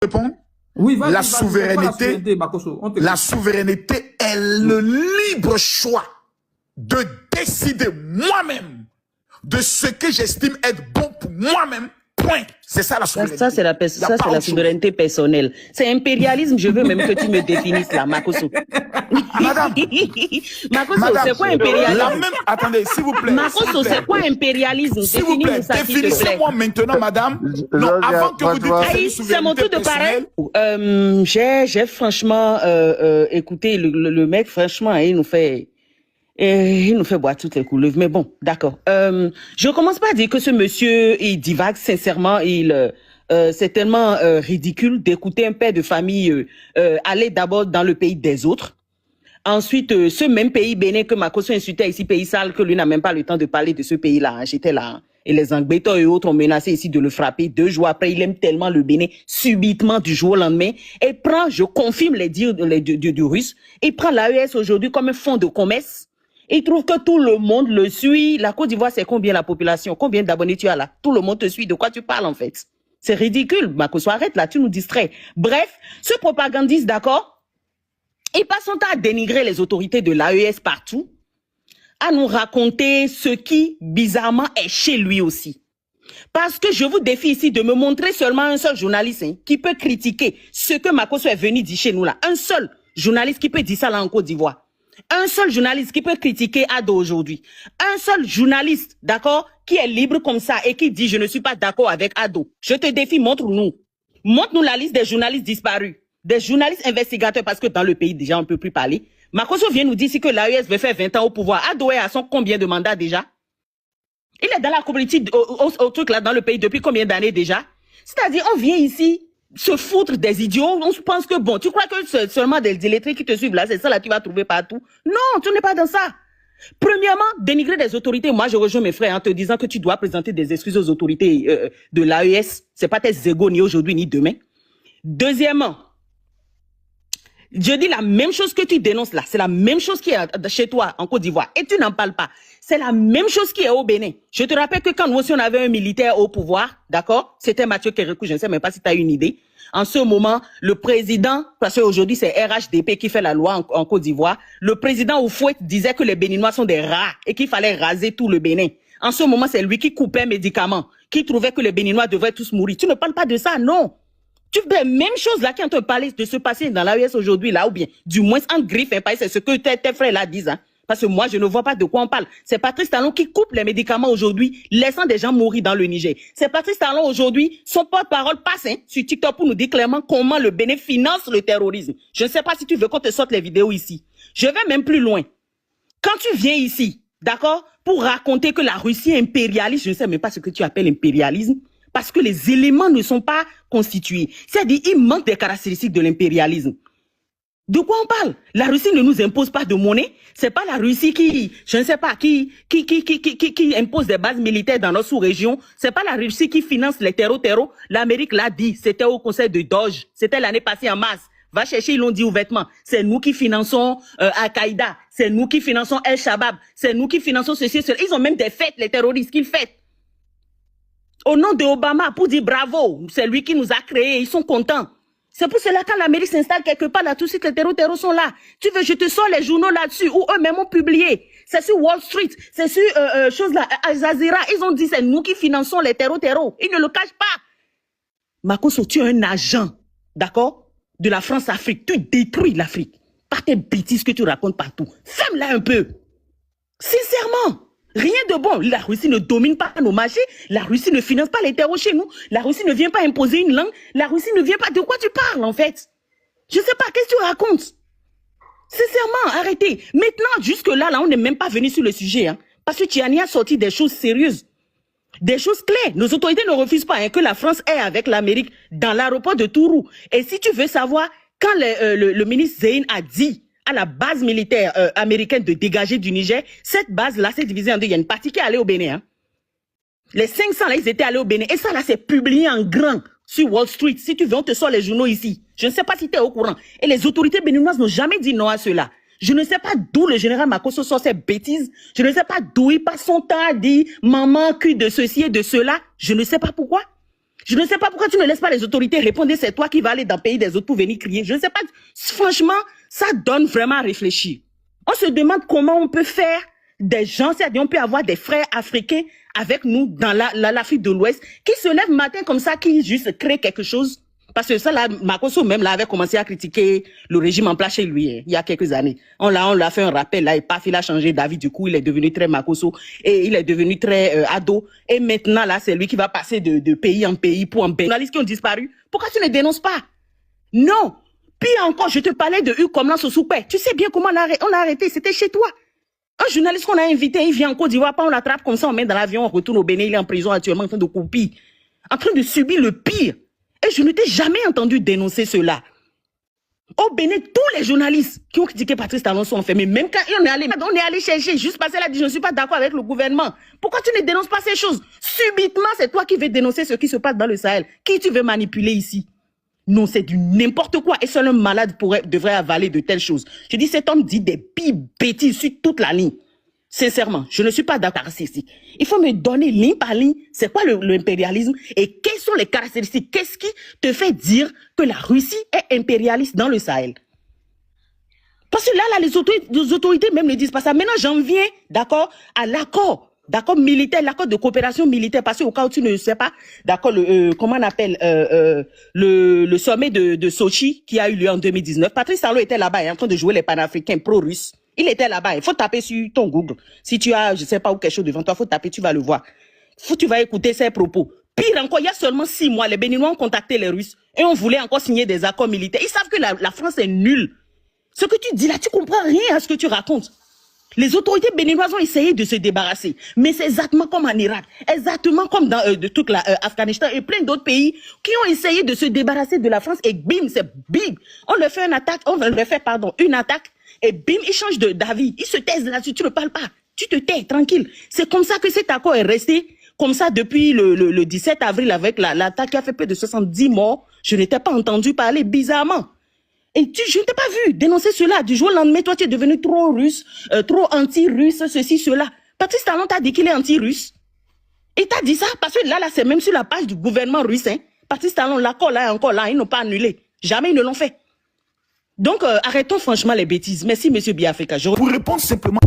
répondre? Oui, vas-y, La souveraineté, la souveraineté est le libre choix de décider moi-même de ce que j'estime être bon pour moi-même. Point. C'est ça la souveraineté. Ça, c'est la souveraineté personnelle. C'est impérialisme, je veux même que tu me définisses là, Makosso. Madame, Makosso, c'est quoi impérialisme? Attendez, s'il vous plaît. Makosso, c'est quoi impérialisme? S'il vous plaît, définissez-moi maintenant, madame. Non, avant que vous dites c'est mon tour de parler. J'ai franchement écouté le mec, franchement, il nous fait boire toutes les couleuvres, mais bon, d'accord. Je commence pas à dire que ce monsieur, il divague, sincèrement, c'est tellement ridicule d'écouter un père de famille aller d'abord dans le pays des autres. Ensuite, ce même pays Bénin que Makosso insultait ici, pays sale, que lui n'a même pas le temps de parler de ce pays-là. Hein. J'étais là. Hein. Et les Angbétons et autres ont menacé ici de le frapper. 2 jours après, il aime tellement le Bénin, subitement, du jour au lendemain. Et prend, je confirme les dires du Russe, il prend l'AES aujourd'hui comme un fonds de commerce. Il trouve que tout le monde le suit. La Côte d'Ivoire, c'est combien la population? Combien d'abonnés tu as là? Tout le monde te suit. De quoi tu parles en fait? C'est ridicule. Makosso, arrête là, tu nous distrais. Bref, ce propagandiste, d'accord, il passe son temps à dénigrer les autorités de l'AES partout, à nous raconter ce qui, bizarrement, est chez lui aussi. Parce que je vous défie ici de me montrer seulement un seul journaliste qui peut critiquer ce que Makosso est venu dire chez nous là. Un seul journaliste qui peut dire ça là en Côte d'Ivoire. Un seul journaliste qui peut critiquer Ado aujourd'hui. Un seul journaliste, d'accord, qui est libre comme ça et qui dit « je ne suis pas d'accord avec Ado ». Je te défie, montre-nous. Montre-nous la liste des journalistes disparus. Des journalistes investigateurs, parce que dans le pays, déjà, on ne peut plus parler. Makosso vient nous dire ici que l'AES veut faire 20 ans au pouvoir. Ado est à son combien de mandats déjà? Il est dans la politique, au truc là, dans le pays depuis combien d'années déjà? C'est-à-dire, on vient ici se foutre des idiots. On se pense que bon, tu crois que c'est seulement des illettrés qui te suivent là, c'est ça là que tu vas trouver partout? Non, tu n'es pas dans ça. Premièrement, dénigrer des autorités. Moi, je rejoins mes frères en te disant que tu dois présenter des excuses aux autorités de l'AES. C'est pas tes égos ni aujourd'hui ni demain. Deuxièmement, je dis la même chose que tu dénonces là. C'est la même chose qui est chez toi en Côte d'Ivoire. Et tu n'en parles pas. C'est la même chose qui est au Bénin. Je te rappelle que quand nous aussi on avait un militaire au pouvoir, d'accord, c'était Mathieu Kérékou, je ne sais même pas si tu as une idée. En ce moment, le président, parce qu'aujourd'hui c'est RHDP qui fait la loi en Côte d'Ivoire, le président Oufouet disait que les Béninois sont des rats et qu'il fallait raser tout le Bénin. En ce moment, c'est lui qui coupait médicaments, qui trouvait que les Béninois devraient tous mourir. Tu ne parles pas de ça, non. Tu fais la même chose là qui est en train de parler de se passer dans l'AES aujourd'hui là, ou bien du moins en griffe, c'est ce que tes frères là disent. Hein. Parce que moi, je ne vois pas de quoi on parle. C'est Patrice Talon qui coupe les médicaments aujourd'hui, laissant des gens mourir dans le Niger. C'est Patrice Talon aujourd'hui, son porte-parole passe sur TikTok pour nous dire clairement comment le Bénin finance le terrorisme. Je ne sais pas si tu veux qu'on te sorte les vidéos ici. Je vais même plus loin. Quand tu viens ici, d'accord, pour raconter que la Russie est impérialiste, je ne sais même pas ce que tu appelles impérialisme, parce que les éléments ne sont pas constitués. C'est-à-dire, il manque des caractéristiques de l'impérialisme. De quoi on parle? La Russie ne nous impose pas de monnaie. C'est pas la Russie qui, je ne sais pas, qui impose des bases militaires dans notre sous-région. C'est pas la Russie qui finance les terreaux. L'Amérique l'a dit. C'était au conseil de Doge. C'était l'année passée en mars. Va chercher, ils l'ont dit ouvertement. C'est nous qui finançons Al-Qaïda. C'est nous qui finançons El-Shabaab. C'est nous qui finançons ceci, cela. Ils ont même des fêtes, les terroristes, qu'ils fêtent. Au nom de Obama, pour dire bravo, c'est lui qui nous a créés, ils sont contents. C'est pour cela quand l'Amérique s'installe quelque part, là, tout de suite, les terreaux sont là. Tu veux, je te sors les journaux là-dessus, où eux-mêmes ont publié. C'est sur Wall Street, c'est sur, chose là, Al Jazeera. Ils ont dit, c'est nous qui finançons les terreaux. Ils ne le cachent pas. Makosso, tu es un agent, d'accord, de la France-Afrique. Tu détruis l'Afrique par tes bêtises que tu racontes partout. Ferme-la un peu. Sincèrement. Rien de bon. La Russie ne domine pas nos marchés. La Russie ne finance pas les terreaux chez nous. La Russie ne vient pas imposer une langue. La Russie ne vient pas... De quoi tu parles, en fait? Je ne sais pas. Qu'est-ce que tu racontes? Sincèrement, arrêtez. Maintenant, jusque-là, on n'est même pas venu sur le sujet. Hein, parce que Tiani a sorti des choses sérieuses. Des choses claires. Nos autorités ne refusent pas que la France est avec l'Amérique dans l'aéroport de Tourou. Et si tu veux savoir, quand le ministre Zeyn a dit à la base militaire américaine de dégager du Niger, cette base-là s'est divisée en deux. Il y a une partie qui est allée au Bénin. Hein. Les 500, là, ils étaient allés au Bénin. Et ça, là, c'est publié en grand sur Wall Street. Si tu veux, on te sort les journaux ici. Je ne sais pas si tu es au courant. Et les autorités béninoises n'ont jamais dit non à cela. Je ne sais pas d'où le général Makosso sort ces bêtises. Je ne sais pas d'où il passe son temps à dire « maman, cul de ceci et de cela ». Je ne sais pas pourquoi. Je ne sais pas pourquoi tu ne laisses pas les autorités répondre. C'est toi qui vas aller dans le pays des autres pour venir crier. Je ne sais pas. Franchement, ça donne vraiment à réfléchir. On se demande comment on peut faire des gens, c'est-à-dire on peut avoir des frères africains avec nous dans l'Afrique de l'Ouest qui se lèvent matin comme ça, qui juste créent quelque chose. Parce que ça, là, Makosso même là avait commencé à critiquer le régime en place chez lui il y a quelques années. On l'a fait un rappel là et paf, il a changé d'avis. Du coup, il est devenu très Makosso et il est devenu très ado. Et maintenant là, c'est lui qui va passer de pays en pays pour embêter les journalistes qui ont disparu. Pourquoi tu ne dénonces pas? Non. Pire encore, je te parlais de Hugues Komlan Sossoupé. Tu sais bien comment on a arrêté. C'était chez toi. Un journaliste qu'on a invité, il vient en Côte d'Ivoire, pas on l'attrape comme ça, on met dans l'avion, on retourne au Bénin, il est en prison actuellement en train de couper, en train de subir le pire. Et je ne t'ai jamais entendu dénoncer cela. Au Bénin, tous les journalistes qui ont critiqué Patrice Talon sont enfermés. Même quand on est allé chercher, juste parce qu'elle a dit je ne suis pas d'accord avec le gouvernement. Pourquoi tu ne dénonces pas ces choses? Subitement, c'est toi qui veux dénoncer ce qui se passe dans le Sahel. Qui tu veux manipuler ici? Non, c'est du n'importe quoi. Et seul un malade devrait avaler de telles choses. Je dis, cet homme dit des pires bêtises sur toute la ligne. Sincèrement, je ne suis pas d'accord avec ceci. Il faut me donner ligne par ligne, c'est quoi l'impérialisme et quelles sont les caractéristiques. Qu'est-ce qui te fait dire que la Russie est impérialiste dans le Sahel? Parce que là les autorités même ne disent pas ça. Maintenant, j'en viens, d'accord, à l'accord militaire, l'accord de coopération militaire, parce qu'au cas où tu ne sais pas, d'accord, comment on appelle, le sommet de Sochi qui a eu lieu en 2019. Patrice Talon était là-bas, en train de jouer les panafricains pro-russes. Il était là-bas. Il faut taper sur ton Google. Si tu as, je sais pas, ou quelque chose devant toi, faut taper, tu vas le voir. Tu vas écouter ses propos. Pire encore, il y a seulement 6 mois, les Béninois ont contacté les Russes et on voulait encore signer des accords militaires. Ils savent que la France est nulle. Ce que tu dis là, tu comprends rien à ce que tu racontes. Les autorités béninoises ont essayé de se débarrasser. Mais c'est exactement comme en Irak, exactement comme dans toute l'Afghanistan et plein d'autres pays qui ont essayé de se débarrasser de la France et bim, c'est bim. On leur fait une attaque, une attaque et bim, ils changent d'avis. Ils se taisent là-dessus, tu ne parles pas. Tu te tais, tranquille. C'est comme ça que cet accord est resté comme ça depuis le 17 avril avec l'attaque qui a fait plus de 70 morts. Je n'étais pas entendu parler bizarrement. Et je ne t'ai pas vu dénoncer cela. Du jour au lendemain, toi, tu es devenu trop russe, trop anti-russe, ceci, cela. Patrice Talon t'a dit qu'il est anti-russe. Il t'a dit ça parce que là, c'est même sur la page du gouvernement russe. Hein. Patrice Talon, l'accord là est encore là. Ils n'ont pas annulé. Jamais ils ne l'ont fait. Donc, arrêtons franchement les bêtises. Merci, monsieur Biafrika. Pour répondre simplement...